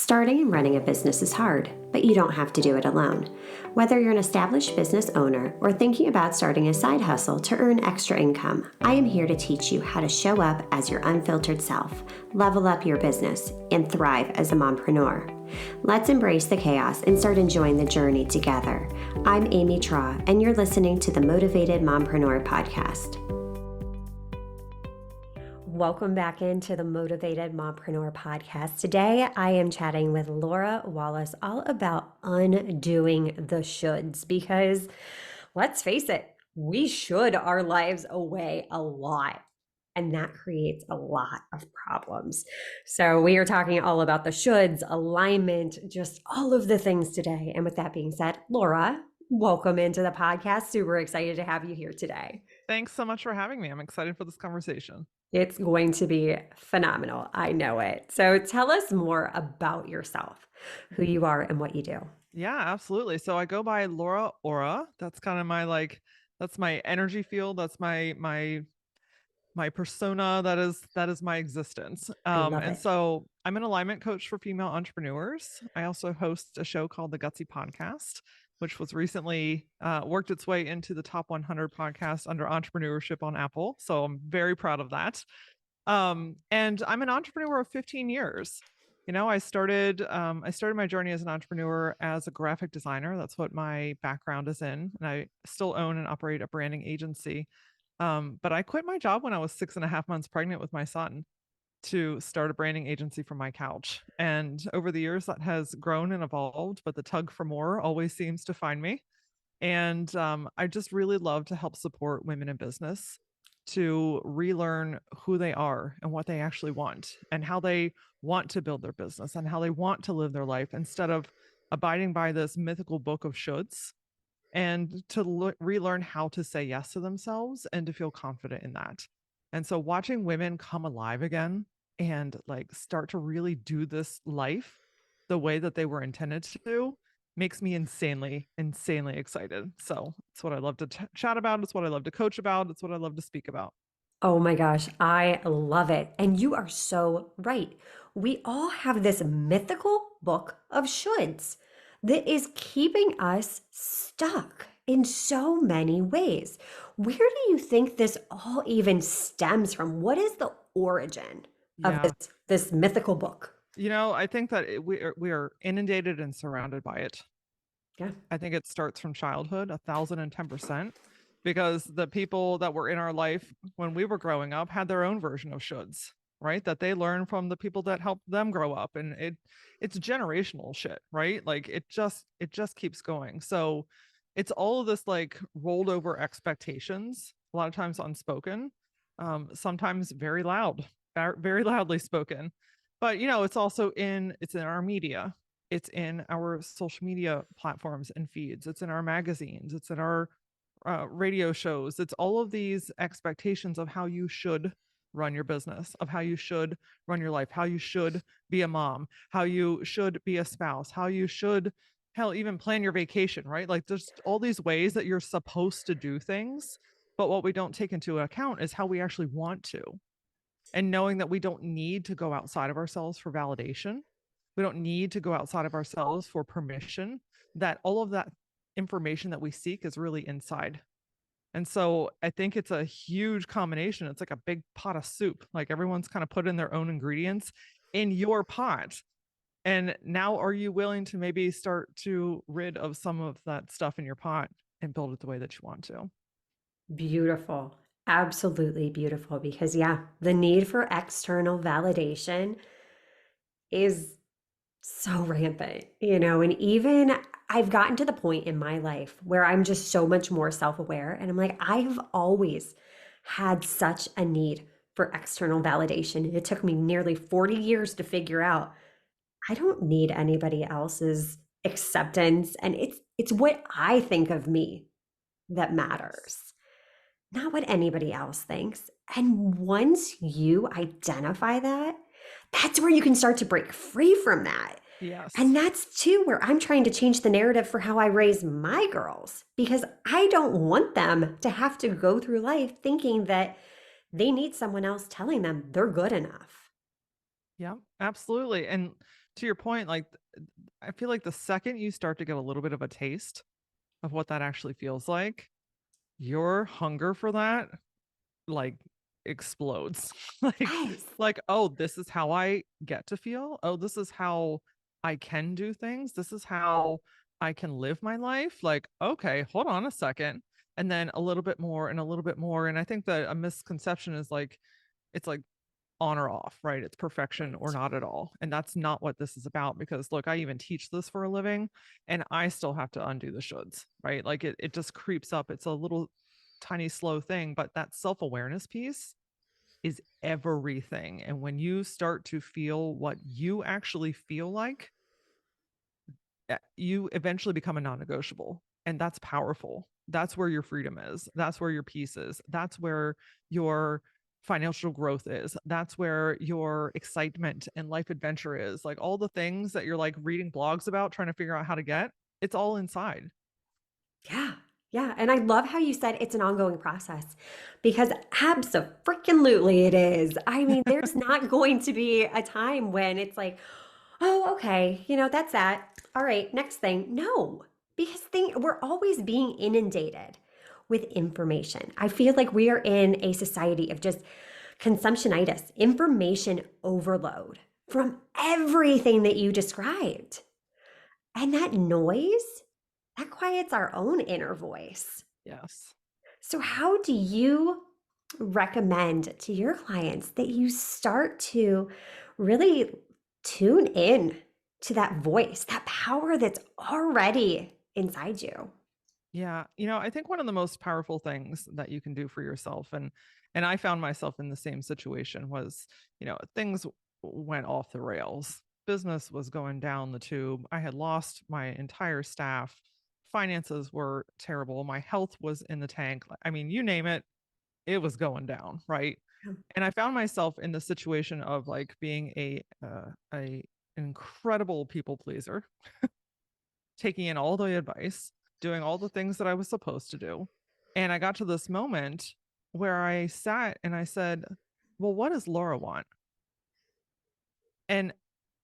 Starting and running a business is hard, but you don't have to do it alone. Whether you're an established business owner or thinking about starting a side hustle to earn extra income, I am here to teach you how to show up as your unfiltered self, level up your business, and thrive as a mompreneur. Let's embrace the chaos and start enjoying the journey together. I'm Amy Traw, and you're listening to the Motivated Mompreneur Podcast. Welcome back into the Motivated Mompreneur Podcast. Today, I am chatting with Laura Wallace all about undoing the shoulds because let's face it, we should our lives away a lot. And that creates a lot of problems. So we are talking all about the shoulds, alignment, just all of the things today. And with that being said, Laura, welcome into the podcast. Super excited to have you here today. Thanks so much for having me. I'm excited for this conversation. It's going to be phenomenal. I know it. So tell us more about yourself, who you are and what you do. Yeah, absolutely. So I go by Laura Aura. That's kind of that's my energy field. That's my persona. That is my existence. I love And it. so I'm an alignment coach for female entrepreneurs. I also host a show called the Gutsy podcast, which was recently worked its way into the top 100 podcasts under entrepreneurship on Apple. So I'm very proud of that. And I'm an entrepreneur of 15 years. You know, I started my journey as an entrepreneur as a graphic designer. That's what my background is in. And I still own and operate a branding agency. But I quit my job when I was 6.5 months pregnant with my son to start a branding agency from my couch. And over the years that has grown and evolved, but the tug for more always seems to find me. And I just really love to help support women in business to relearn who they are and what they actually want and how they want to build their business and how they want to live their life instead of abiding by this mythical book of shoulds, and to relearn how to say yes to themselves and to feel confident in that. And so watching women come alive again and like start to really do this life the way that they were intended to do makes me insanely excited. So it's what I love to chat about. It's what I love to coach about. It's what I love to speak about. Oh my gosh, I love it. And you are so right. We all have this mythical book of shoulds that is keeping us stuck in so many ways. Where do you think this all even stems from? What is the origin of Yeah. this mythical book? You know, I think that we are inundated and surrounded by it. Yeah. I think it starts from childhood, 1,010%, because the people that were in our life when we were growing up had their own version of shoulds, right? That they learned from the people that helped them grow up, and it's generational shit, right? Like it just keeps going. So it's all of this like rolled over expectations, a lot of times unspoken, sometimes very loud, very loudly spoken. But you know, it's in our media, it's in our social media platforms and feeds, it's in our magazines, it's in our radio shows. It's all of these expectations of how you should run your business, of how you should run your life, how you should be a mom, how you should be a spouse, how you should, hell, even plan your vacation, right? Like there's all these ways that you're supposed to do things. But what we don't take into account is how we actually want to. And knowing that we don't need to go outside of ourselves for validation. We don't need to go outside of ourselves for permission, that all of that information that we seek is really inside. And so I think it's a huge combination. It's like a big pot of soup. Like everyone's kind of put in their own ingredients in your pot. And now are you willing to maybe start to rid of some of that stuff in your pot and build it the way that you want to? Beautiful. Absolutely beautiful. Because, yeah, the need for external validation is so rampant, and even I've gotten to the point in my life where I'm just so much more self-aware. And I'm like, I've always had such a need for external validation. It took me nearly 40 years to figure out I don't need anybody else's acceptance. And it's what I think of me that matters, not what anybody else thinks. And once you identify that, that's where you can start to break free from that. Yes. And that's too where I'm trying to change the narrative for how I raise my girls, because I don't want them to have to go through life thinking that they need someone else telling them they're good enough. Yeah, absolutely. And to your point, like I feel like the second you start to get a little bit of a taste of what that actually feels like, your hunger for that like explodes. like Yes. oh, this is how I get to feel. Oh, this is how I can do things. This is how I can live my life. Like, okay, hold on a second. And then a little bit more and a little bit more. And I think that a misconception is like it's like on or off, right? It's perfection or Right. not at all. And that's not what this is about because look, I even teach this for a living and I still have to undo the shoulds, right? Like it just creeps up. It's a little tiny slow thing, but that self-awareness piece is everything. And when you start to feel what you actually feel like, you eventually become a non-negotiable. And that's powerful. That's where your freedom is. That's where your peace is. That's where your financial growth is. That's where your excitement and life adventure is. Like all the things that you're like reading blogs about, trying to figure out how to get, it's all inside. Yeah. Yeah. And I love how you said it's an ongoing process because abso-freaking-lutely it is. I mean, there's not going to be a time when it's like, oh, okay, that's that. All right, next thing. No, because we're always being inundated with information. I feel like we are in a society of just consumptionitis, information overload from everything that you described. And that noise, that quiets our own inner voice. Yes. So, how do you recommend to your clients that you start to really tune in to that voice, that power that's already inside you? Yeah, I think one of the most powerful things that you can do for yourself and I found myself in the same situation was, things went off the rails. Business was going down the tube. I had lost my entire staff. Finances were terrible. My health was in the tank. I mean, you name it, it was going down, right? And I found myself in the situation of like being a incredible people pleaser, taking in all the advice, doing all the things that I was supposed to do. And I got to this moment where I sat and I said, well, what does Laura want? And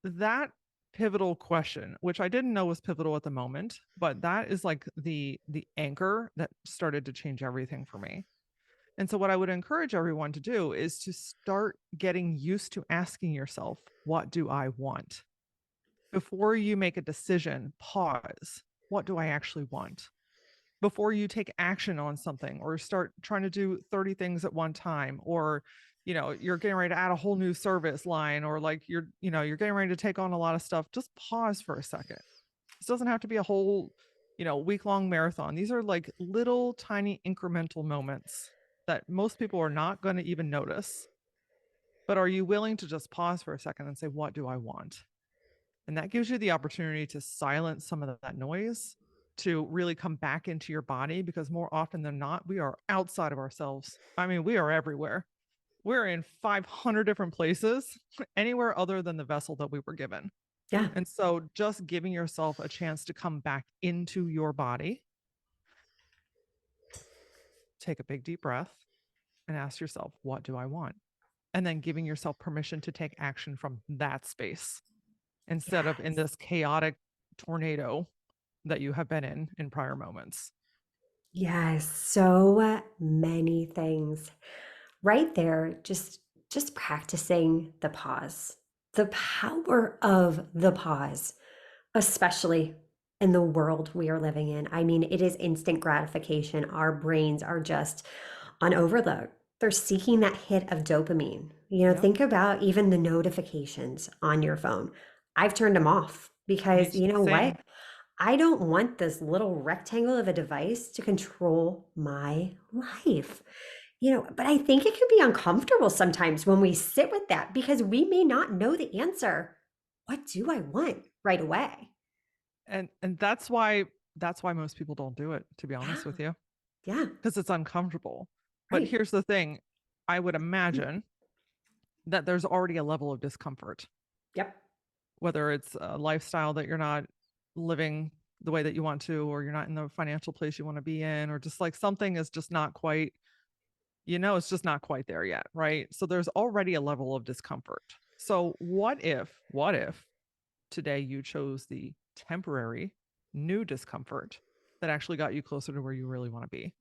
that pivotal question, which I didn't know was pivotal at the moment, but that is like the anchor that started to change everything for me. And so what I would encourage everyone to do is to start getting used to asking yourself, what do I want? Before you make a decision, pause. What do I actually want? Before you take action on something or start trying to do 30 things at one time, or you're getting ready to add a whole new service line, or like you're getting ready to take on a lot of stuff, just pause for a second. This doesn't have to be a whole week long marathon. These are like little tiny incremental moments that most people are not going to even notice. But are you willing to just pause for a second and say, what do I want? And that gives you the opportunity to silence some of that noise, to really come back into your body, because more often than not, we are outside of ourselves. I mean, we are everywhere. We're in 500 different places, anywhere other than the vessel that we were given. Yeah. And so just giving yourself a chance to come back into your body, take a big deep breath and ask yourself, what do I want? And then giving yourself permission to take action from that space instead of in Yes. this chaotic tornado that you have been in prior moments. Yes. So many things. Right there, just practicing the pause. The power of the pause, especially in the world we are living in. I mean, it is instant gratification. Our brains are just on overload. They're seeking that hit of dopamine. Yep. Think about even the notifications on your phone. I've turned them off Me because too. you know what? Same. I don't want this little rectangle of a device to control my life. But I think it can be uncomfortable sometimes when we sit with that because we may not know the answer. What do I want right away? And that's why most people don't do it, to be honest Yeah. with you, Yeah. because it's uncomfortable. But Right. here's the thing, I would imagine that there's already a level of discomfort, Yep. whether it's a lifestyle that you're not living the way that you want to, or you're not in the financial place you want to be in, or just like something is just not quite, it's just not quite there yet, right? So there's already a level of discomfort. So what if Today, you chose the temporary new discomfort that actually got you closer to where you really want to be.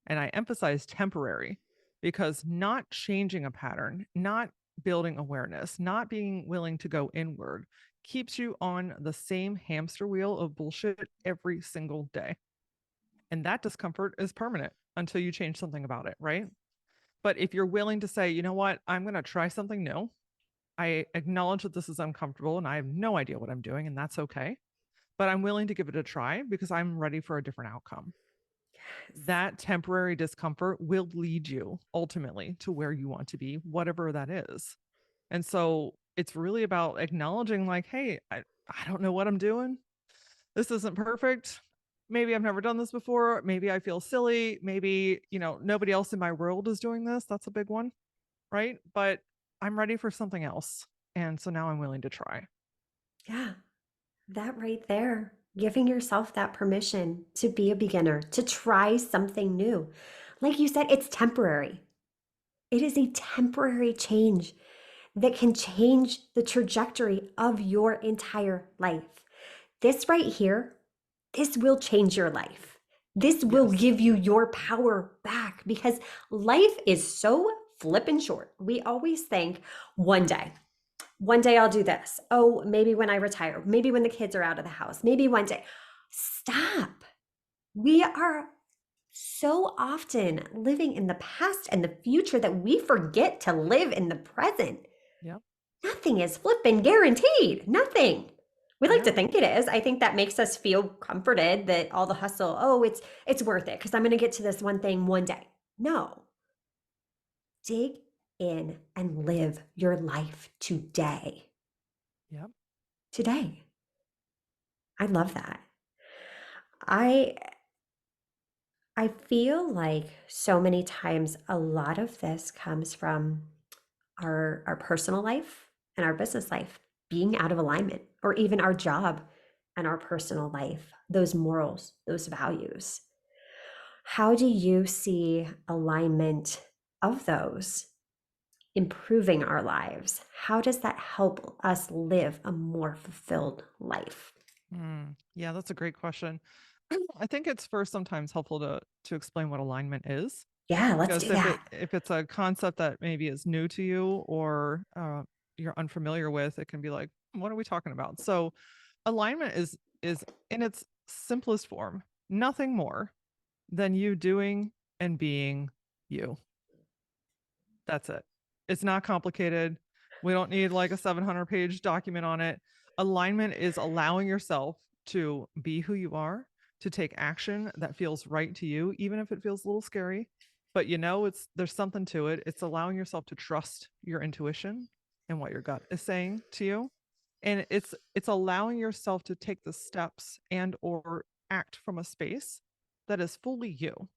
And I emphasize temporary because not changing a pattern, not building awareness, not being willing to go inward keeps you on the same hamster wheel of bullshit every single day. And that discomfort is permanent until you change something about it, right? But if you're willing to say, you know what, I'm going to try something new, I acknowledge that this is uncomfortable and I have no idea what I'm doing, and that's okay. But I'm willing to give it a try because I'm ready for a different outcome. That temporary discomfort will lead you ultimately to where you want to be, whatever that is. And so it's really about acknowledging, like, hey, I don't know what I'm doing. This isn't perfect. Maybe I've never done this before. Maybe I feel silly. Maybe, nobody else in my world is doing this. That's a big one, right? But I'm ready for something else. And so now I'm willing to try. Yeah, that right there, giving yourself that permission to be a beginner, to try something new. Like you said, it's temporary. It is a temporary change that can change the trajectory of your entire life. This right here, this will change your life. This will Yes. give you your power back because life is so flippin' short. We always think one day I'll do this. Oh, maybe when I retire, maybe when the kids are out of the house, maybe one day. Stop. We are so often living in the past and the future that we forget to live in the present. Yep. Nothing is flipping guaranteed. Nothing. We like to Yeah. think it is. I think that makes us feel comforted that all the hustle, oh, it's worth it because I'm going to get to this one thing one day. No. Dig in and live your life today. Yep. Today. I love that. I I feel like so many times a lot of this comes from our personal life and our business life being out of alignment, or even our job and our personal life, those morals, those values. How do you see alignment of those improving our lives? How does that help us live a more fulfilled life? Yeah, that's a great question. I think it's first sometimes helpful to explain what alignment is, Yeah, let's because do if that. it's a concept that maybe is new to you or you're unfamiliar with, it can be like, what are we talking about? So alignment is in its simplest form nothing more than you doing and being you. That's it. It's not complicated. We don't need like a 700-page document on it. Alignment is allowing yourself to be who you are, to take action that feels right to you, even if it feels a little scary. But it's there's something to it. It's allowing yourself to trust your intuition and what your gut is saying to you. And it's allowing yourself to take the steps and or act from a space that is fully you,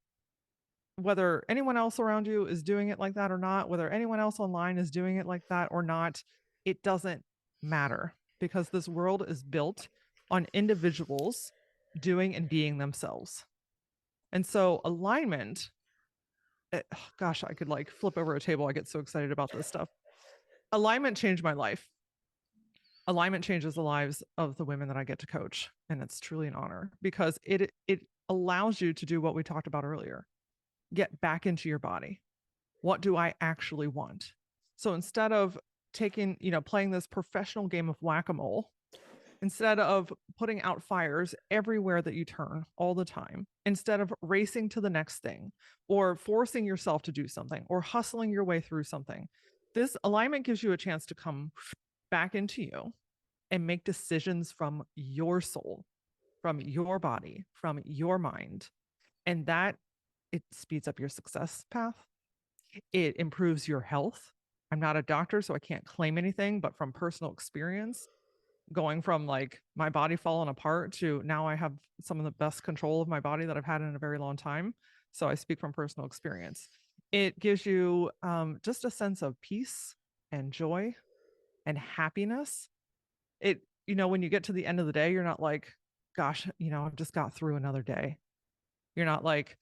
whether anyone else around you is doing it like that or not, whether anyone else online is doing it like that or not, it doesn't matter, because this world is built on individuals doing and being themselves. And so alignment, gosh, I could like flip over a table. I get so excited about this stuff. Alignment changed my life. Alignment changes the lives of the women that I get to coach. And it's truly an honor because it allows you to do what we talked about earlier. Get back into your body. What do I actually want? So instead of playing this professional game of whack-a-mole, instead of putting out fires everywhere that you turn all the time, instead of racing to the next thing or forcing yourself to do something or hustling your way through something, this alignment gives you a chance to come back into you and make decisions from your soul, from your body, from your mind. And that it speeds up your success path. It improves your health. I'm not a doctor, so I can't claim anything, but from personal experience, going from like my body falling apart to now I have some of the best control of my body that I've had in a very long time. So I speak from personal experience. It gives you just a sense of peace and joy and happiness. When you get to the end of the day, you're not like, gosh, I've just got through another day. You're not like,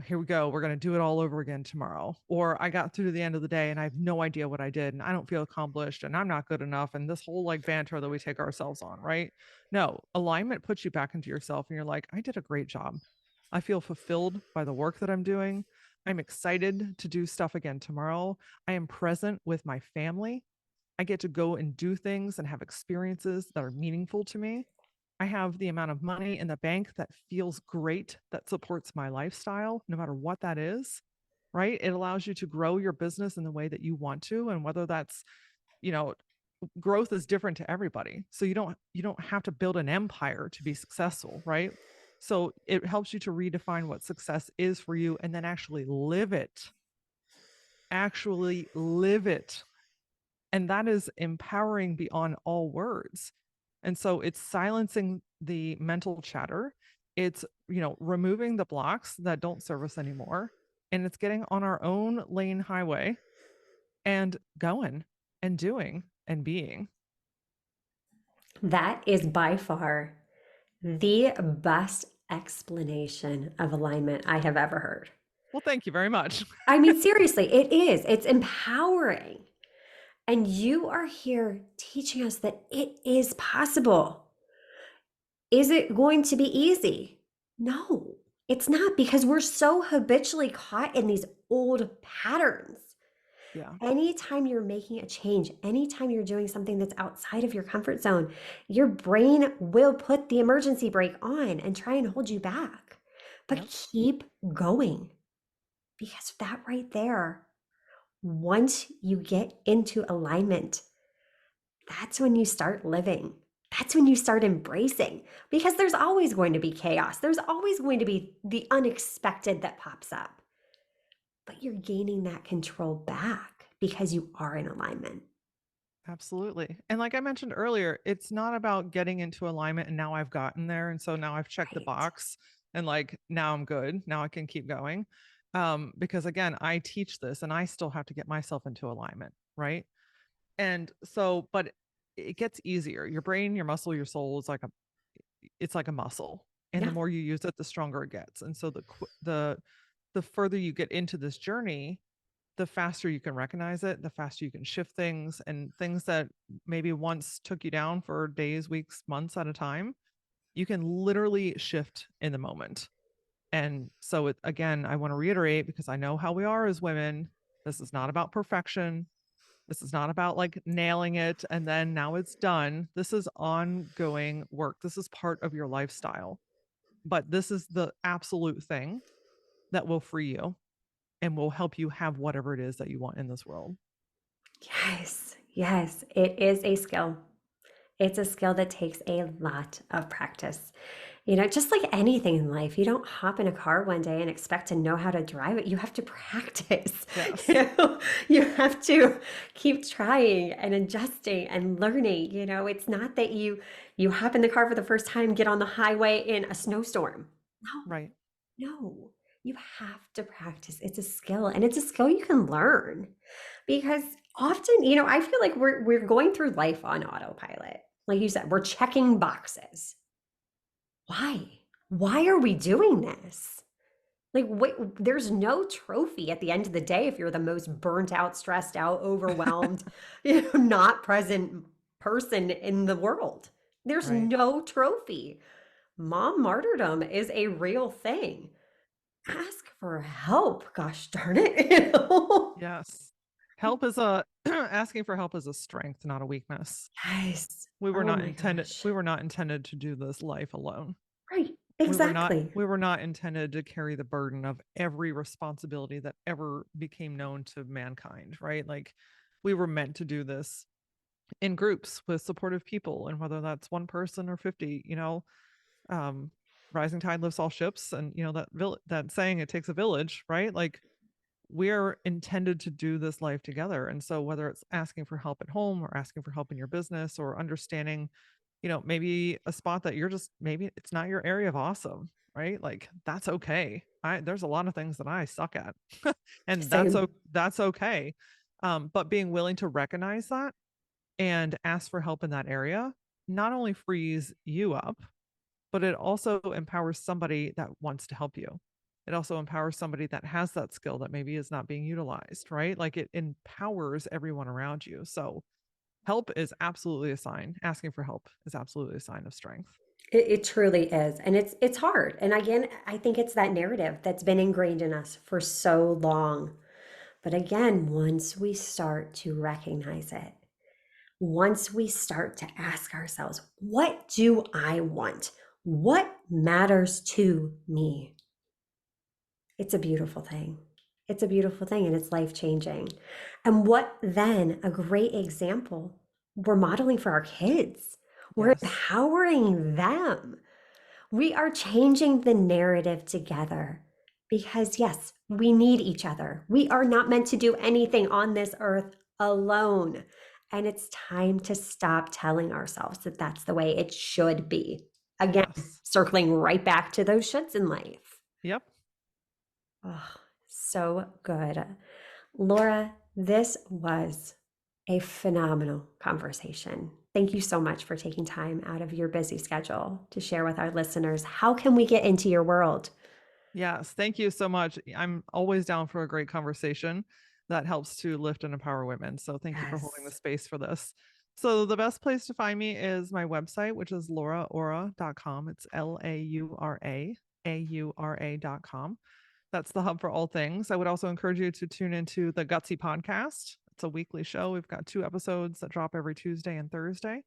here we go. We're going to do it all over again tomorrow. Or I got through to the end of the day and I have no idea what I did and I don't feel accomplished and I'm not good enough. And this whole like banter that we take ourselves on, right? No, alignment puts you back into yourself and you're like, I did a great job. I feel fulfilled by the work that I'm doing. I'm excited to do stuff again tomorrow. I am present with my family. I get to go and do things and have experiences that are meaningful to me. I have the amount of money in the bank that feels great, that supports my lifestyle, no matter what that is, right? It allows you to grow your business in the way that you want to. And whether that's, you know, growth is different to everybody. So you don't have to build an empire to be successful, right? So it helps you to redefine what success is for you and then actually live it. Actually live it. And that is empowering beyond all words. And so it's silencing the mental chatter. It's, removing the blocks that don't serve us anymore. And it's getting on our own lane highway and going and doing and being. That is by far the best explanation of alignment I have ever heard. Well, thank you very much. I mean, seriously, it is. It's empowering. And you are here teaching us that it is possible. Is it going to be easy? No, it's not, because we're so habitually caught in these old patterns. Yeah. Anytime you're making a change, anytime you're doing something that's outside of your comfort zone, your brain will put the emergency brake on and try and hold you back. But Yep. keep going, because that right there, once you get into alignment, that's when you start living. That's when you start embracing, because there's always going to be chaos. There's always going to be the unexpected that pops up. But you're gaining that control back because you are in alignment. Absolutely. And like I mentioned earlier, it's not about getting into alignment and now I've gotten there. And so now I've checked the Right. box and like now I'm good. Now I can keep going. Because again, I teach this and I still have to get myself into alignment. Right. And so, but it gets easier. Your brain, your muscle, your soul is it's like a muscle. And the Yeah. more you use it, the stronger it gets. And so the further you get into this journey, the faster you can recognize it, the faster you can shift things, and things that maybe once took you down for days, weeks, months at a time, you can literally shift in the moment. And so again, I want to reiterate, because I know how we are as women. This is not about perfection. This is not about like nailing it and then now it's done. This is ongoing work. This is part of your lifestyle. But this is the absolute thing that will free you and will help you have whatever it is that you want in this world. Yes. Yes. It is a skill. It's a skill that takes a lot of practice. Just like anything in life, you don't hop in a car one day and expect to know how to drive it. You have to practice. Yes. You have to keep trying and adjusting and learning. It's not that you hop in the car for the first time, get on the highway in a snowstorm. No, Right. no. You have to practice. It's a skill, and it's a skill you can learn, because often, I feel like we're going through life on autopilot. Like you said, we're checking boxes. Why? Why are we doing this? Like, wait, there's no trophy at the end of the day if you're the most burnt out, stressed out, overwhelmed, not present person in the world. There's Right. no trophy. Mom martyrdom is a real thing. Ask for help, gosh darn it. Yes. Help is a asking for help is a strength, not a weakness. Yes. We were Oh not my intended gosh. we were not intended to do this life alone. Right. We were not Exactly. we were not intended to carry the burden of every responsibility that ever became known to mankind, right? Like we were meant to do this in groups with supportive people, and whether that's one person or 50, um rising tide lifts all ships, and that saying, it takes a village, right? Like we're intended to do this life together. And so whether it's asking for help at home or asking for help in your business or understanding, maybe a spot that you're just, maybe it's not your area of awesome, right? Like that's okay. There's a lot of things that I suck at and Same. that's okay. But being willing to recognize that and ask for help in that area not only frees you up, but it also empowers somebody that wants to help you. It also empowers somebody that has that skill that maybe is not being utilized, right? Like it empowers everyone around you. So help is absolutely a sign. Asking for help is absolutely a sign of strength. It truly is. And it's hard. And again, I think it's that narrative that's been ingrained in us for so long. But again, once we start to recognize it, once we start to ask ourselves, what do I want? What matters to me? It's a beautiful thing. It's a beautiful thing and it's life changing. And what then a great example we're modeling for our kids. We're Yes. empowering them. We are changing the narrative together because, yes, we need each other. We are not meant to do anything on this earth alone. And it's time to stop telling ourselves that that's the way it should be. Again, Yes. circling right back to those shoulds in life. Yep. Oh, so good. Laura, this was a phenomenal conversation. Thank you so much for taking time out of your busy schedule to share with our listeners. How can we get into your world? Yes. Thank you so much. I'm always down for a great conversation that helps to lift and empower women. So thank you for holding the Yes. space for this. So the best place to find me is my website, which is lauraura.com. It's LAURA.com. That's the hub for all things. I would also encourage you to tune into the Gutsy podcast. It's a weekly show. We've got 2 episodes that drop every Tuesday and Thursday.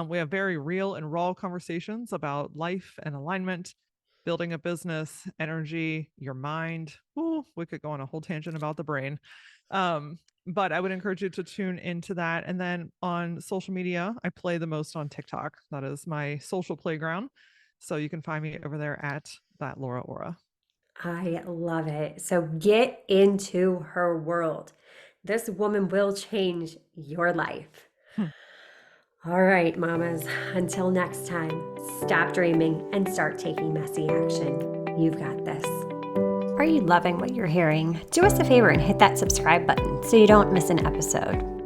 We have very real and raw conversations about life and alignment, building a business, energy, your mind. Ooh, we could go on a whole tangent about the brain. But I would encourage you to tune into that. And then on social media, I play the most on TikTok. That is my social playground. So you can find me over there at that Laura Aura. I love it. So get into her world. This woman will change your life. Hmm. All right, mamas, until next time, stop dreaming and start taking messy action. You've got this. Are you loving what you're hearing? Do us a favor and hit that subscribe button so you don't miss an episode.